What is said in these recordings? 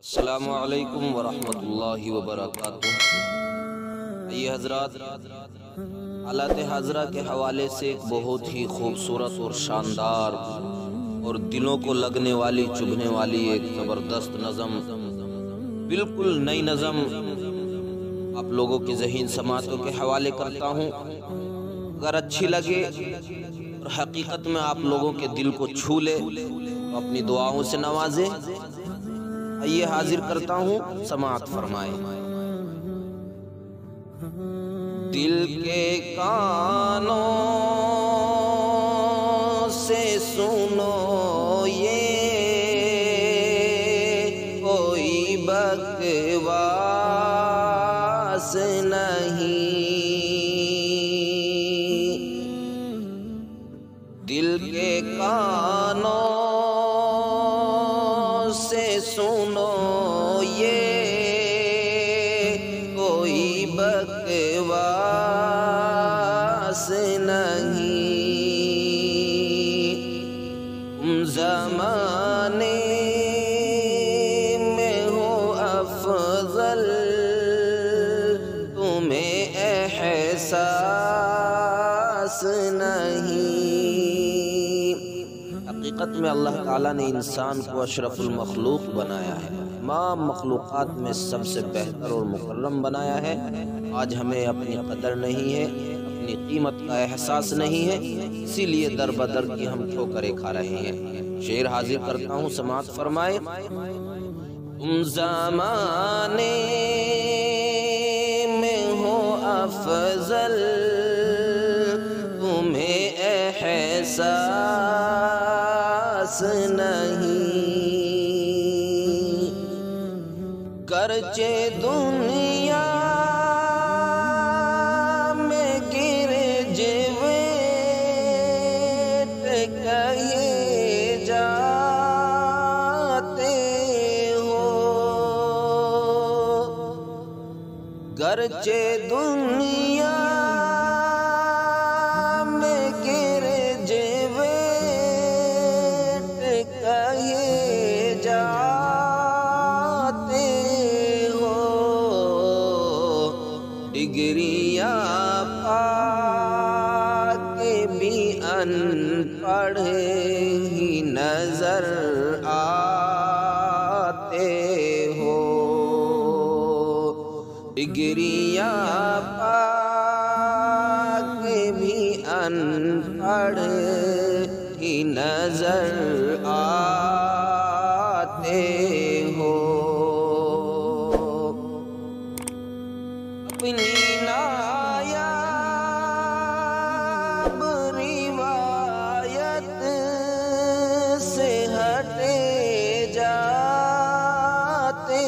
السلام علیکم ورحمۃ اللہ وبرکاتہ۔ یہ حضرات حالات حاضرہ کے حوالے سے ایک بہت ہی خوبصورت اور شاندار اور دلوں کو لگنے والی چبھنے والی ایک زبردست نظم، بالکل نئی نظم آپ لوگوں کے ذہین سماعتوں کے حوالے کرتا ہوں۔ اگر اچھی لگے اور حقیقت میں آپ لوگوں کے دل کو چھو لے تو اپنی دعاؤں سے نوازے۔ آئیے حاضر کرتا ہوں، سماعت فرمائے۔ دل کے کانوں سے سنو یہ کوئی بکواس نہیں، دل کے کانوں سے سنو یہ کوئی بکواس نہیں، تم زمانے میں ہو افضل، تمہیں احساس نہیں۔ حقیقت میں اللہ تعالیٰ نے انسان کو اشرف المخلوق بنایا ہے، تمام مخلوقات میں سب سے بہتر اور مکرم بنایا ہے۔ آج ہمیں اپنی قدر نہیں ہے، اپنی قیمت کا احساس نہیں ہے، اسی لیے در بدر کی ہم ٹھوکریں کھا رہے ہیں۔ شعر حاضر کرتا ہوں، سماعت فرمائے۔ تم زمانے میں ہو افضل، تمہیں احساس نہیں، گرچہ دنیا میں گرجویٹ کہے جاتے ہو، گرچہ دنیا میں گرجویٹ کہے جاتے ہو، ڈگریاں پا کے بھی ان پڑھ ہی نظر آتے ہو، ڈگریاں پا کے بھی ان پڑھ ہی نظر آتے ہو، اپنی نایاب روایت سے ہٹے جاتے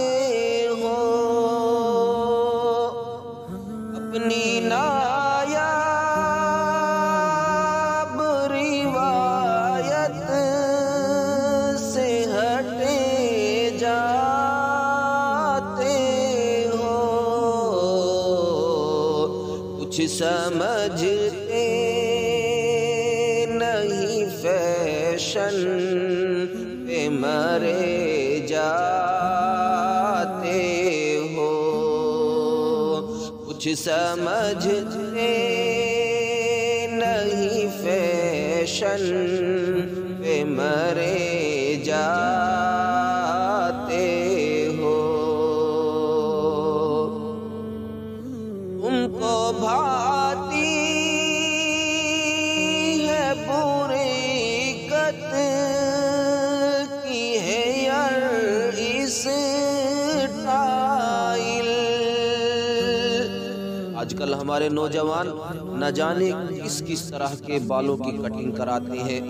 ہو، اپنی نایاب روایت سے ہٹے جاتے ہو، کچھ سمجھتے نہیں فیشن پہ مرے جاتے ہو، کچھ سمجھتے نہیں فیشن پہ مرے جاتے ہو، تم کو بھاتی ہے بری قط کی ہے یار اسٹائل۔ آج کل ہمارے نوجوان نہ جانے کس کس طرح کے بالوں کی کٹنگ کراتے ہیں،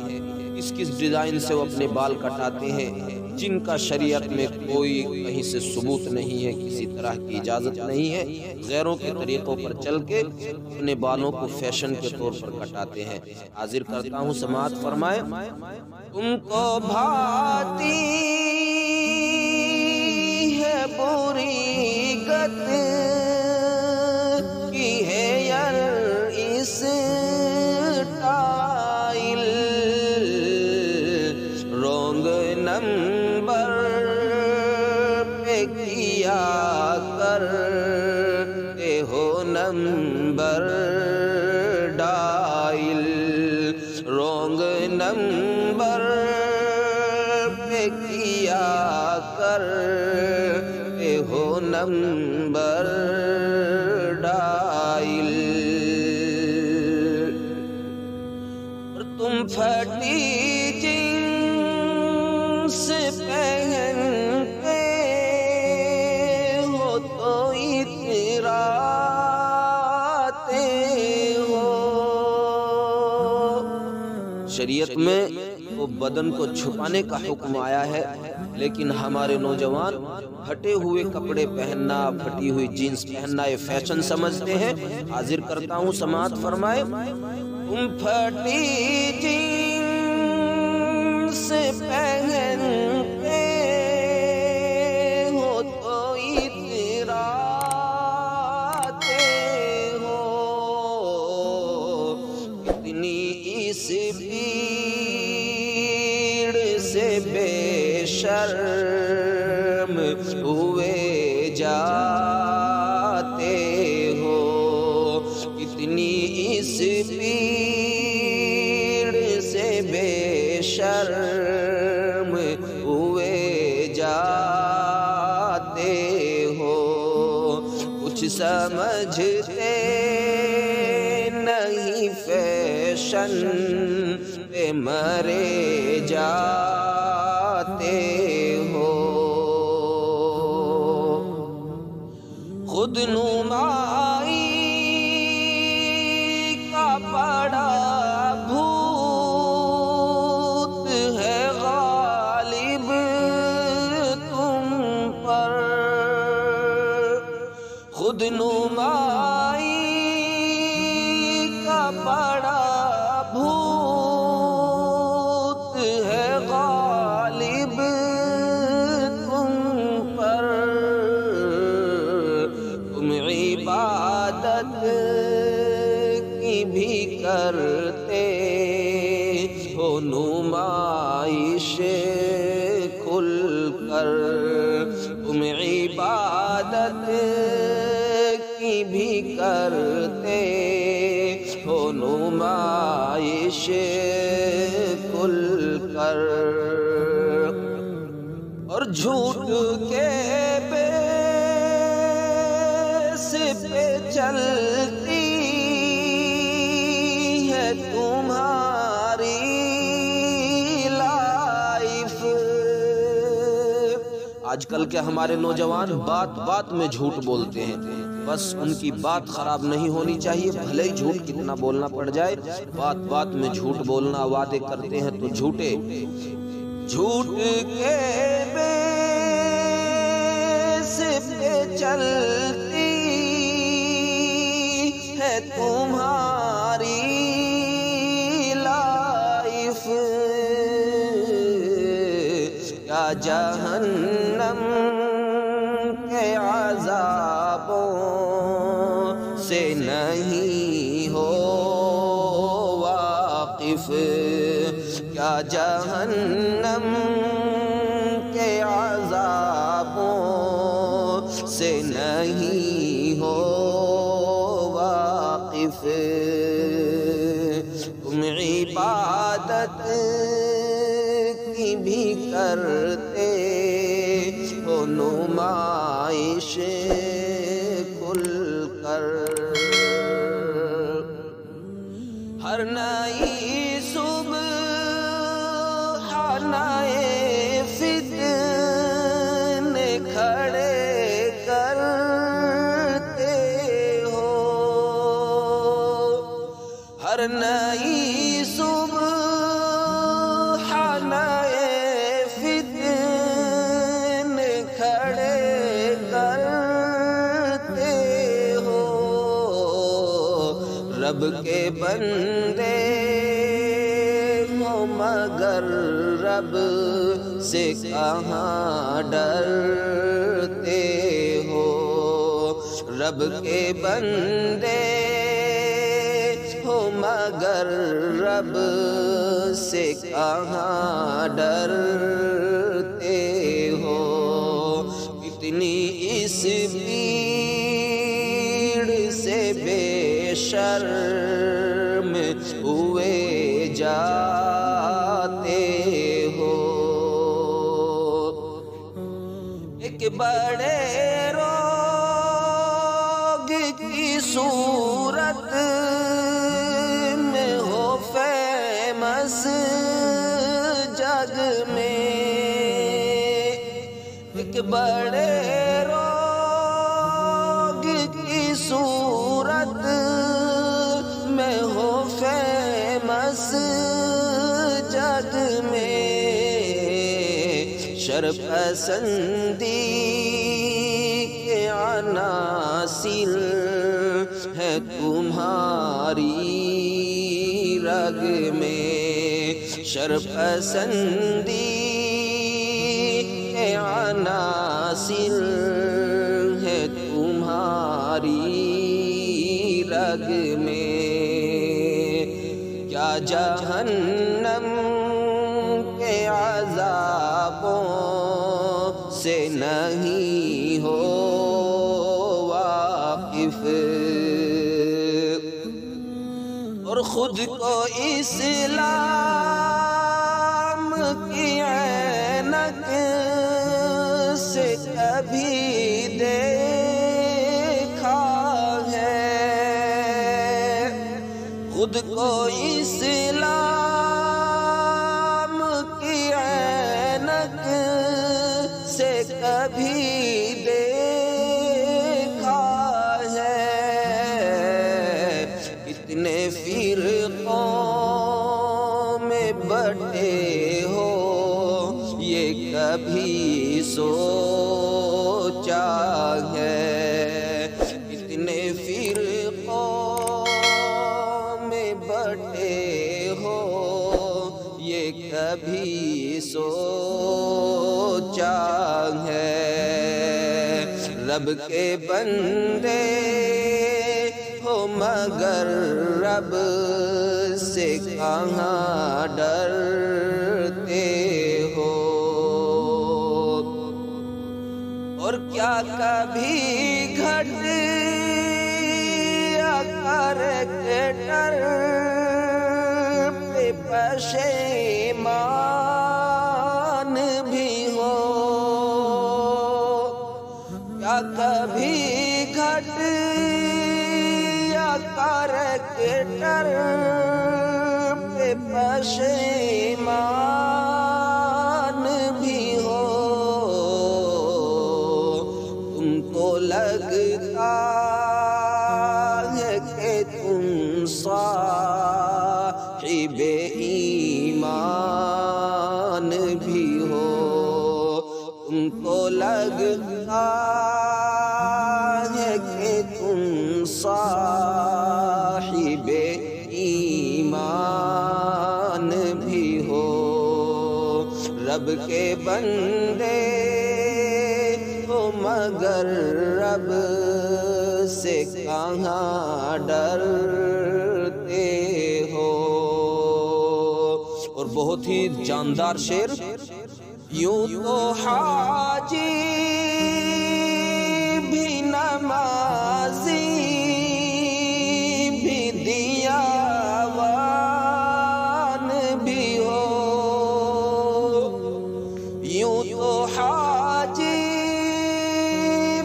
کس کس ڈیزائن سے وہ اپنے بال کٹاتے ہیں، جن کا شریعت میں کوئی کہیں سے ثبوت نہیں ہے، کسی طرح کی اجازت نہیں ہے، غیروں کے طریقوں پر چل کے اپنے بالوں کو فیشن کے طور پر کٹاتے ہیں۔ حاضر کرتا ہوں، سماعت فرمائے۔ تم کو بھاتی ہے بری قط کی ہے یار اسٹائل، پہ کیا کرتے ہو نمبر ڈائل، رونگ نمبر پہ کیا کرتے ہو نمبر ڈائل، اور تم پھٹی جنس پہنتے ہو تو اتراتے ہو۔ شریعت میں تو بدن کو چھپانے کا حکم آیا ہے، لیکن ہمارے نوجوان پھٹے ہوئے کپڑے پہننا، پھٹی ہوئی جینس پہننا یہ فیشن سمجھتے ہیں۔ حاضر کرتا ہوں، سماعت فرمائے۔ تم پھٹی جینس پہنتے ہو تو اتراتے ہو، اتنی اس بھیڑ سے بے شرم ہوئے جاتے ہو، کتنی اس بھیڑ سے بے شرم ہوئے جاتے ہو، کچھ سمجھتے نہیں فیشن پہ مرے جاتے ہو۔ خود نمائی کا بڑا بھوت ہے غالب تم پر، خود نمائی کا بڑا بھوت ہے غالب تم پر، تم عبادت کی بھی کرتے ہو نمائش کھل کر، تم عبادت کی بھی کرتے ہو نمائش کھل کر، اور جھوٹ کے بیس پہ چلتی ہے تمہاری لائف۔ آج کل کے ہمارے نوجوان بات بات میں جھوٹ بولتے ہیں، بس ان کی بات خراب نہیں ہونی چاہیے، بھلے ہی جھوٹ کتنا بولنا پڑ جائے، بات بات میں جھوٹ بولنا، وعدے کرتے ہیں تو جھوٹے، جھوٹ کے بیس پہ چلتی ہے تمہاری لائف، کیا جہنم کے عذابوں سے نہیں ہو واقف، کیا جہنم کے عذابوں سے نہیں ہو واقف، تم عبادت کی بھی کرتے ہو نمائش کھل کر، ہر نئی صبح نئے فتنے کھڑے کرتے ہو، ہر نئی صبح نئے فتنے کھڑے کرتے ہو، رب کے بندے ہو مگر رب سے کہاں ڈرتے ہو، رب کے بندے ہو مگر رب سے کہاں ڈرتے ہو، اتنی اس بھیڑ سے بے شرم ہوئے جاتے ہو، ایک بڑے روگ کی صورت میں ہو فیمس جگ میں، ایک بڑے روگ کی صورت میں ہو فیمس جگ میں، شرپسندی کے عناصر ہے تمہاری رگ میں، شرپسندی کے عناصر ہے تمہاری رگ میں، کیا جہنم کے عذابوں سے نہیں ہو واقف، اور خود کو اسلام کی عینک سے کبھی دیکھا ہے، خود کو اسلام کی عینک سے کبھی دیکھا ہے، کتنے فرقوں میں بٹے ہو یہ کبھی سوچا ہے، کتنے فرقوں میں بٹے ہو یہ کبھی سوچا ہے، رب کے بندے ہو مگر رب سے کہاں ڈرتے ہو، اور کیا کبھی گھٹیا کریکٹر پہ پشیمان بھی ہو، کیا کبھی گھٹیا کریکٹر پہ پشیمان بھی ہو، تم کو لگتا ہے کہ تم صاحب ایمان بھی ہو، تم کو لگتا ہے کہ تم صاحب ایمان بھی ہو، رب کے بندے ہو مگر رب سے کہاں ڈرتے ہو، اور بہت ہی جاندار شعر، یوں تو حاجی بھی نمازی بھی دیاوان بھی ہو، یوں تو حاجی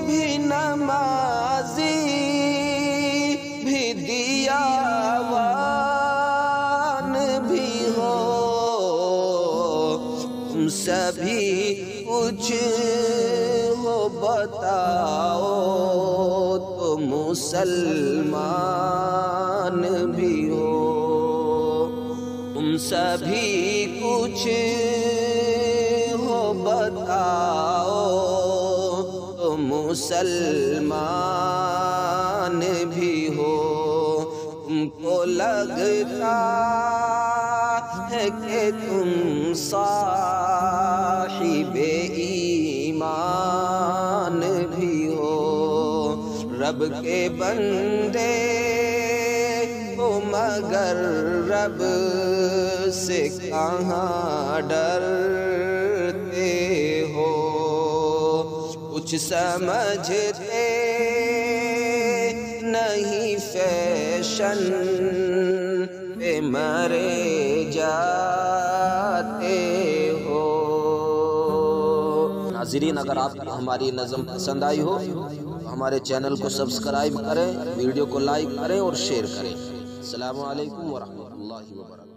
بھی نمازی بھی دیاوان بھی ہو، تم سبھی کچھ ہو بتاؤ تو مسلمان بھی ہو، تم سبھی کچھ ہو بتاؤ تو مسلمان بھی ہو، تم کو لگتا ہے کہ تم صاحب ایمان بھی ہو، رب کے بندے ہو مگر رب سے کہاں ڈرتے ہو، کچھ سمجھتے نہیں فیشن پہ مرے جاتے ہو۔ ناظرین، اگر آپ کو ہماری نظم پسند آئی ہو تو ہمارے چینل کو سبسکرائب کریں، ویڈیو کو لائک کریں اور شیئر کریں۔ السلام علیکم ورحمۃ اللہ وبرکاتہ۔